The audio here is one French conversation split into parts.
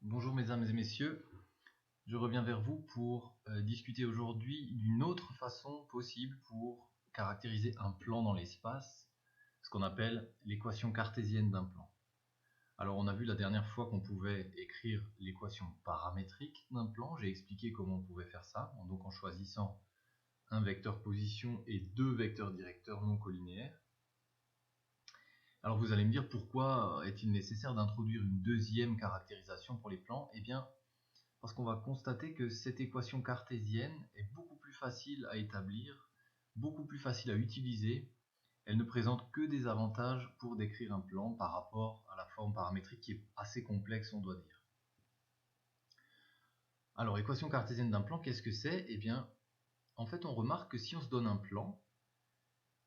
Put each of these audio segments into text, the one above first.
Bonjour mesdames et messieurs, je reviens vers vous pour discuter aujourd'hui d'une autre façon possible pour caractériser un plan dans l'espace, ce qu'on appelle l'équation cartésienne d'un plan. Alors on a vu la dernière fois qu'on pouvait écrire l'équation paramétrique d'un plan, j'ai expliqué comment on pouvait faire ça, donc en choisissant un vecteur position et deux vecteurs directeurs non collinéaires. Alors vous allez me dire pourquoi est-il nécessaire d'introduire une deuxième caractérisation pour les plans? Eh bien, parce qu'on va constater que cette équation cartésienne est beaucoup plus facile à établir, beaucoup plus facile à utiliser. Elle ne présente que des avantages pour décrire un plan par rapport à la forme paramétrique qui est assez complexe, on doit dire. Alors, équation cartésienne d'un plan, qu'est-ce que c'est? Eh bien, en fait, on remarque que si on se donne un plan,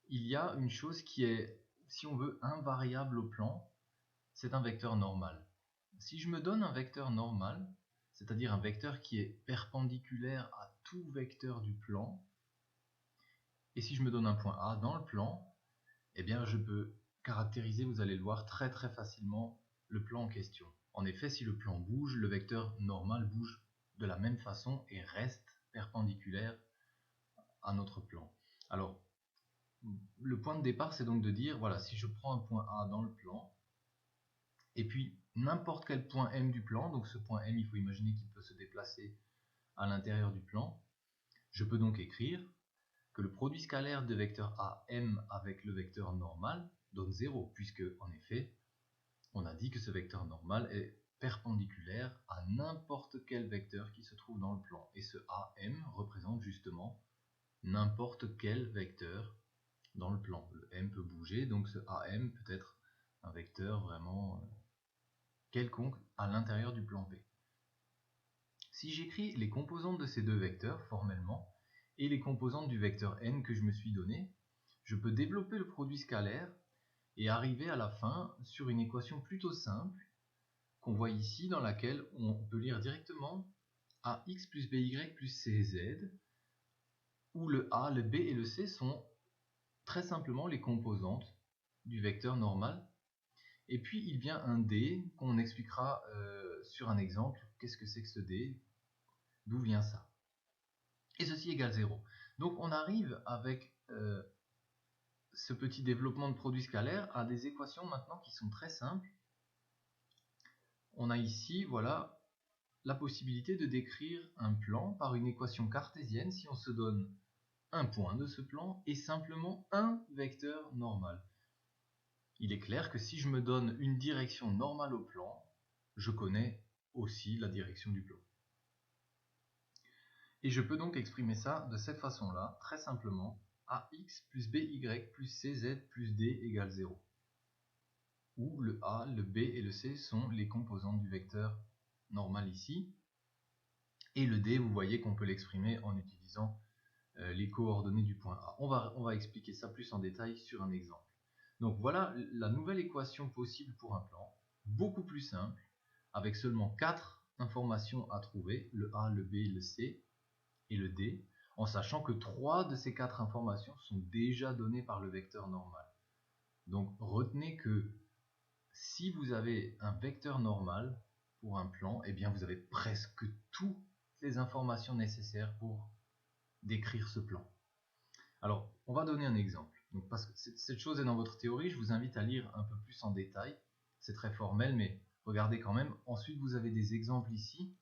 il y a une chose qui est, si on veut, invariable au plan, c'est un vecteur normal. Si je me donne un vecteur normal, c'est-à-dire un vecteur qui est perpendiculaire à tout vecteur du plan, et si je me donne un point A dans le plan, eh bien je peux caractériser, vous allez le voir, très facilement le plan en question. En effet, si le plan bouge, le vecteur normal bouge de la même façon et reste perpendiculaire à notre plan. Alors, le point de départ, c'est donc de dire, voilà, si je prends un point A dans le plan, et puis n'importe quel point M du plan, donc ce point M, il faut imaginer qu'il peut se déplacer à l'intérieur du plan, je peux donc écrire que le produit scalaire de vecteur AM avec le vecteur normal donne 0, puisque en effet, on a dit que ce vecteur normal est perpendiculaire à n'importe quel vecteur qui se trouve dans le plan. Et ce AM représente justement n'importe quel vecteur dans le plan. Le M peut bouger, donc ce AM peut être un vecteur vraiment quelconque à l'intérieur du plan P. Si j'écris les composantes de ces deux vecteurs formellement, et les composantes du vecteur n que je me suis donné, je peux développer le produit scalaire et arriver à la fin sur une équation plutôt simple qu'on voit ici, dans laquelle on peut lire directement ax plus by plus cz, où le a, le b et le c sont très simplement les composantes du vecteur normal. Et puis il vient un d qu'on expliquera sur un exemple. Qu'est-ce que c'est que ce d? D'où vient ça? Et ceci égale 0. Donc on arrive avec ce petit développement de produit scalaire à des équations maintenant qui sont très simples. On a ici, voilà, la possibilité de décrire un plan par une équation cartésienne si on se donne un point de ce plan et simplement un vecteur normal. Il est clair que si je me donne une direction normale au plan, je connais aussi la direction du plan. Et je peux donc exprimer ça de cette façon-là, très simplement, ax plus by plus cz plus d égale 0. Où le a, le b et le c sont les composantes du vecteur normal ici. Et le d, vous voyez qu'on peut l'exprimer en utilisant les coordonnées du point A. On va expliquer ça plus en détail sur un exemple. Donc voilà la nouvelle équation possible pour un plan, beaucoup plus simple, avec seulement 4 informations à trouver, le A, le B, le C et le D, en sachant que 3 de ces 4 informations sont déjà données par le vecteur normal. Donc retenez que si vous avez un vecteur normal pour un plan, eh bien vous avez presque toutes les informations nécessaires pour décrire ce plan. Alors, on va donner un exemple. Donc, parce que cette chose est dans votre théorie, je vous invite à lire un peu plus en détail. C'est très formel, mais regardez quand même. Ensuite, vous avez des exemples ici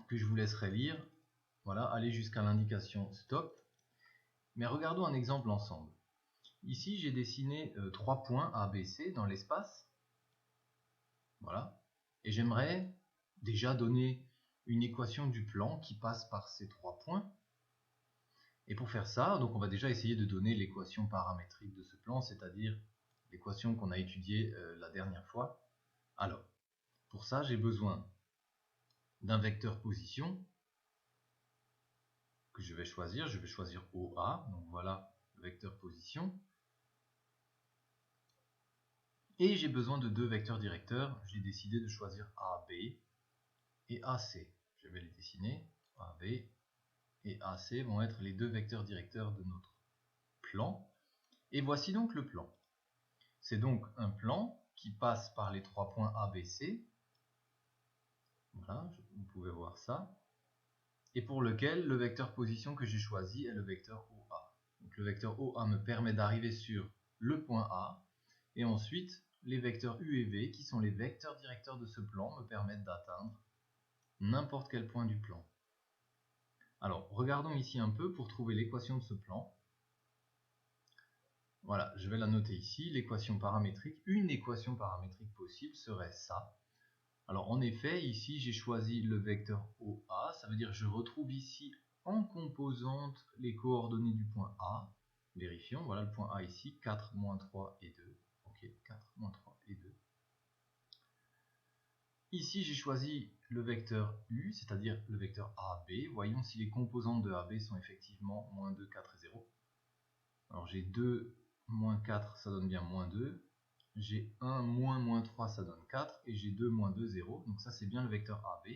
que je vous laisserai lire. Voilà, allez jusqu'à l'indication stop. Mais regardons un exemple ensemble. Ici, j'ai dessiné 3 points A, B, C dans l'espace. Voilà. Et j'aimerais déjà donner une équation du plan qui passe par ces 3 points. Et pour faire ça, donc on va déjà essayer de donner l'équation paramétrique de ce plan, c'est-à-dire l'équation qu'on a étudiée la dernière fois. Alors, pour ça, j'ai besoin d'un vecteur position que je vais choisir. Je vais choisir OA, donc voilà le vecteur position. Et j'ai besoin de deux vecteurs directeurs. J'ai décidé de choisir AB et AC. Je vais les dessiner. AB et AC vont être les deux vecteurs directeurs de notre plan. Et voici donc le plan. C'est donc un plan qui passe par les 3 points A, B, C. Voilà, vous pouvez voir ça. Et pour lequel le vecteur position que j'ai choisi est le vecteur OA. Donc le vecteur OA me permet d'arriver sur le point A, et ensuite les vecteurs U et V, qui sont les vecteurs directeurs de ce plan, me permettent d'atteindre n'importe quel point du plan. Alors, regardons ici un peu pour trouver l'équation de ce plan. Voilà, je vais la noter ici, l'équation paramétrique. Une équation paramétrique possible serait ça. Alors en effet, ici j'ai choisi le vecteur OA, ça veut dire que je retrouve ici en composante les coordonnées du point A. Vérifions, voilà le point A ici, 4, moins 3 et 2. Ok, 4, moins 3 et 2. Ici j'ai choisi le vecteur U, c'est-à-dire le vecteur AB. Voyons si les composantes de AB sont effectivement moins 2, 4 et 0. Alors j'ai 2, moins 4, ça donne bien moins 2. J'ai 1, moins 3, ça donne 4. Et j'ai 2, moins 2, 0. Donc ça c'est bien le vecteur AB.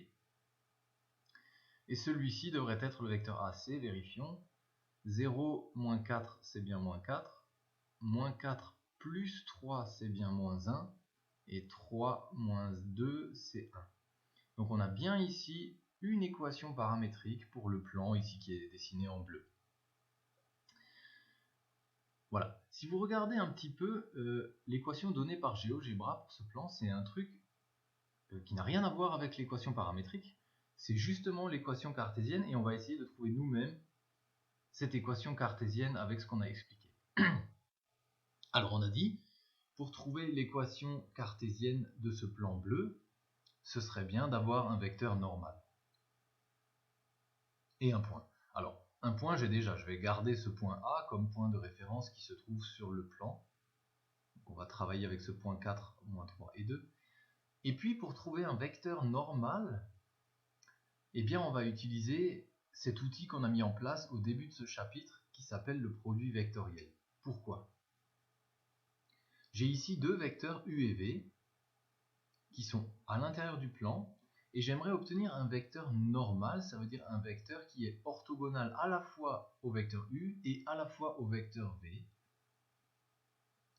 Et celui-ci devrait être le vecteur AC, vérifions. 0, moins 4, c'est bien moins 4. Moins 4 plus 3, c'est bien moins 1. Et 3 moins 2, c'est 1. Donc on a bien ici une équation paramétrique pour le plan, ici qui est dessiné en bleu. Voilà. Si vous regardez un petit peu l'équation donnée par GeoGebra pour ce plan, c'est un truc qui n'a rien à voir avec l'équation paramétrique. C'est justement l'équation cartésienne et on va essayer de trouver nous-mêmes cette équation cartésienne avec ce qu'on a expliqué. Alors on a dit, pour trouver l'équation cartésienne de ce plan bleu, ce serait bien d'avoir un vecteur normal. Et un point. Alors, un point, j'ai déjà, je vais garder ce point A comme point de référence qui se trouve sur le plan. Donc on va travailler avec ce point 4, moins 3 et 2. Et puis pour trouver un vecteur normal, eh bien on va utiliser cet outil qu'on a mis en place au début de ce chapitre qui s'appelle le produit vectoriel. Pourquoi? J'ai ici deux vecteurs U et V qui sont à l'intérieur du plan et j'aimerais obtenir un vecteur normal, ça veut dire un vecteur qui est orthogonal à la fois au vecteur U et à la fois au vecteur V.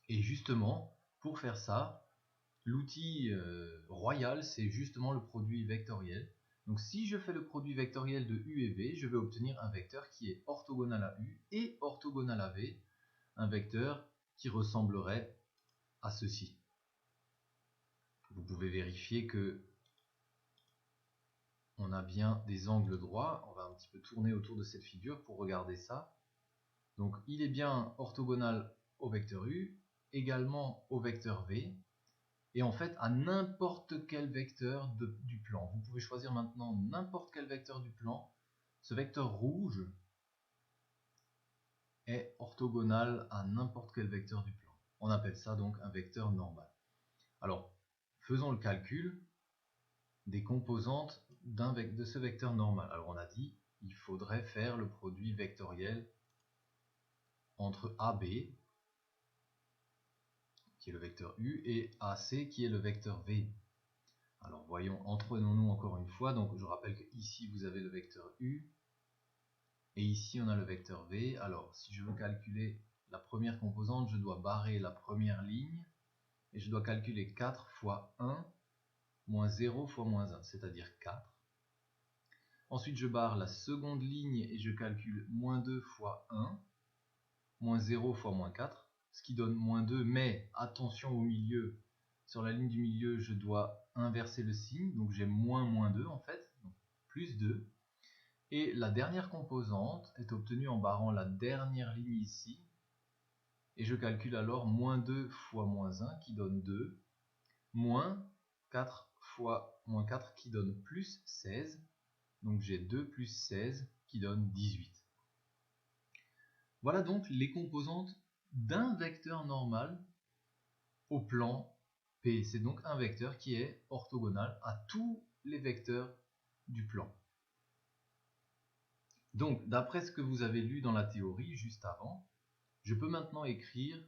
Et justement, pour faire ça, l'outil royal, c'est justement le produit vectoriel. Donc si je fais le produit vectoriel de U et V, je vais obtenir un vecteur qui est orthogonal à U et orthogonal à V, un vecteur qui ressemblerait à ceci. Vous pouvez vérifier que on a bien des angles droits. On va un petit peu tourner autour de cette figure pour regarder ça. Donc il est bien orthogonal au vecteur U, également au vecteur V, et en fait à n'importe quel vecteur du plan. Vous pouvez choisir maintenant n'importe quel vecteur du plan. Ce vecteur rouge est orthogonal à n'importe quel vecteur du plan. On appelle ça donc un vecteur normal. Alors, faisons le calcul des composantes de ce vecteur normal. Alors on a dit, il faudrait faire le produit vectoriel entre AB, qui est le vecteur U, et AC, qui est le vecteur V. Alors voyons, entraînons-nous encore une fois. Donc je rappelle que ici vous avez le vecteur U, et ici on a le vecteur V. Alors si je veux calculer la première composante, je dois barrer la première ligne, et je dois calculer 4 fois 1, moins 0 fois moins 1, c'est-à-dire 4. Ensuite je barre la seconde ligne, et je calcule moins 2 fois 1, moins 0 fois moins 4, ce qui donne moins 2, mais attention au milieu, sur la ligne du milieu, je dois inverser le signe, donc j'ai moins 2 en fait, donc plus 2. Et la dernière composante est obtenue en barrant la dernière ligne ici, et je calcule alors moins 2 fois moins 1 qui donne 2, moins 4 fois moins 4 qui donne plus 16, donc j'ai 2 plus 16 qui donne 18. Voilà donc les composantes d'un vecteur normal au plan P. C'est donc un vecteur qui est orthogonal à tous les vecteurs du plan. Donc, d'après ce que vous avez lu dans la théorie juste avant, je peux maintenant écrire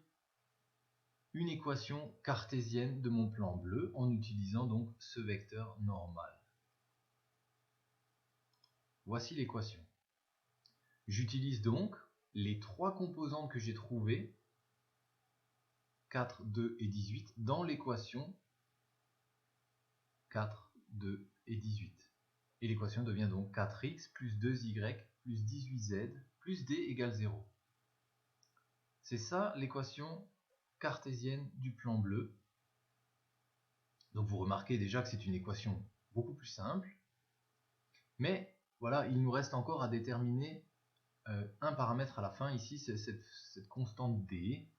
une équation cartésienne de mon plan bleu en utilisant donc ce vecteur normal. Voici l'équation. J'utilise donc les trois composantes que j'ai trouvées, 4, 2 et 18, dans l'équation 4, 2 et 18. Et l'équation devient donc 4x plus 2y plus 18z plus d égale 0. C'est ça l'équation cartésienne du plan bleu. Donc vous remarquez déjà que c'est une équation beaucoup plus simple. Mais voilà, il nous reste encore à déterminer un paramètre à la fin. Ici, c'est cette constante d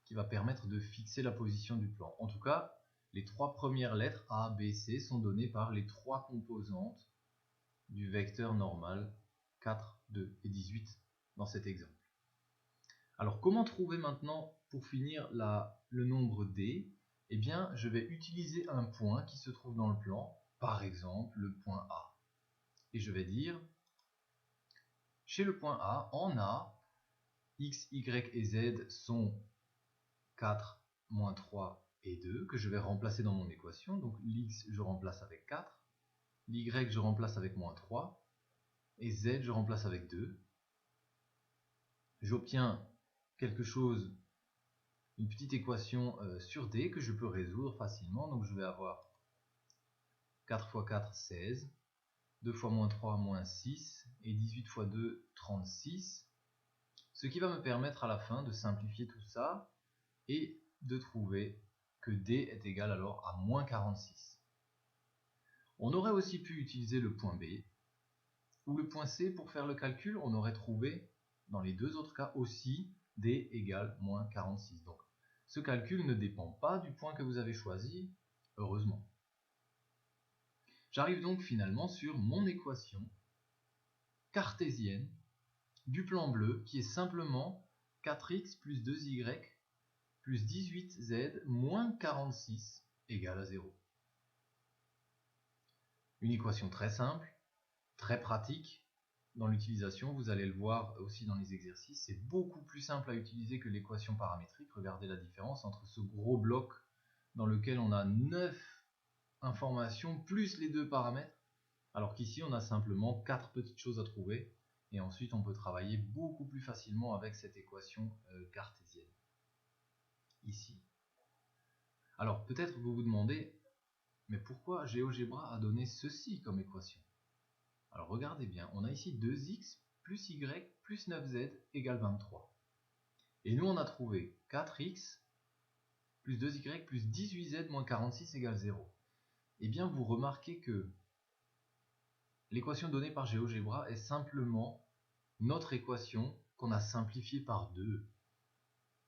qui va permettre de fixer la position du plan. En tout cas, les trois premières lettres A, B, C sont données par les trois composantes du vecteur normal 4, 2 et 18 dans cet exemple. Alors comment trouver maintenant, pour finir, le nombre d? Eh bien, je vais utiliser un point qui se trouve dans le plan, par exemple le point A. Et je vais dire, chez le point A, en A, x, y et z sont 4, moins 3 et 2, que je vais remplacer dans mon équation. Donc l'x, je remplace avec 4, l'y, je remplace avec moins 3, et z, je remplace avec 2. J'obtiens quelque chose, une petite équation sur d que je peux résoudre facilement. Donc je vais avoir 4 fois 4, 16, 2 fois moins 3, moins 6, et 18 fois 2, 36. Ce qui va me permettre à la fin de simplifier tout ça et de trouver que d est égal alors à moins 46. On aurait aussi pu utiliser le point B ou le point C pour faire le calcul. On aurait trouvé dans les deux autres cas aussi d égale moins 46. Donc ce calcul ne dépend pas du point que vous avez choisi, heureusement. J'arrive donc finalement sur mon équation cartésienne du plan bleu qui est simplement 4x plus 2y plus 18z moins 46 égale à 0. Une équation très simple, très pratique dans l'utilisation, vous allez le voir aussi dans les exercices, c'est beaucoup plus simple à utiliser que l'équation paramétrique. Regardez la différence entre ce gros bloc dans lequel on a 9 informations plus les deux paramètres, alors qu'ici on a simplement 4 petites choses à trouver, et ensuite on peut travailler beaucoup plus facilement avec cette équation cartésienne. Ici. Alors peut-être vous vous demandez, mais pourquoi GeoGebra a donné ceci comme équation? Alors regardez bien, on a ici 2x plus y plus 9z égale 23. Et nous on a trouvé 4x plus 2y plus 18z moins 46 égale 0. Eh bien vous remarquez que l'équation donnée par GeoGebra est simplement notre équation qu'on a simplifiée par 2.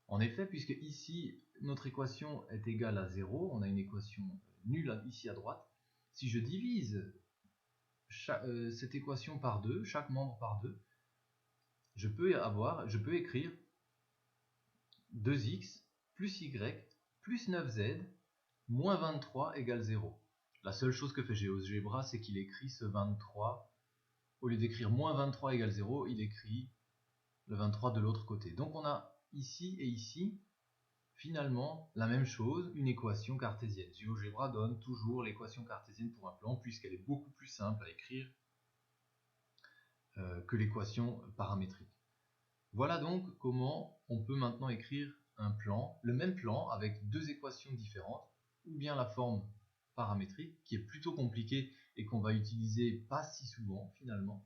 En effet, puisque ici notre équation est égale à 0, on a une équation nulle ici à droite. Si je divise cette équation par 2, chaque membre par 2, je peux écrire 2x plus y plus 9z moins 23 égale 0. La seule chose que fait GeoGebra, c'est qu'il écrit ce 23, au lieu d'écrire moins 23 égale 0, il écrit le 23 de l'autre côté. Donc on a ici et ici, finalement, la même chose, une équation cartésienne. GeoGebra donne toujours l'équation cartésienne pour un plan, puisqu'elle est beaucoup plus simple à écrire que l'équation paramétrique. Voilà donc comment on peut maintenant écrire un plan, le même plan avec deux équations différentes, ou bien la forme paramétrique qui est plutôt compliquée et qu'on va utiliser pas si souvent finalement,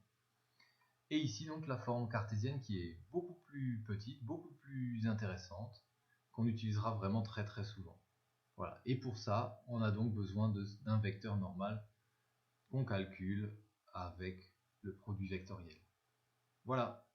et ici donc la forme cartésienne qui est beaucoup plus petite, beaucoup plus intéressante, qu'on utilisera vraiment très très souvent. Voilà. Et pour ça, on a donc besoin d'un vecteur normal qu'on calcule avec le produit vectoriel. Voilà.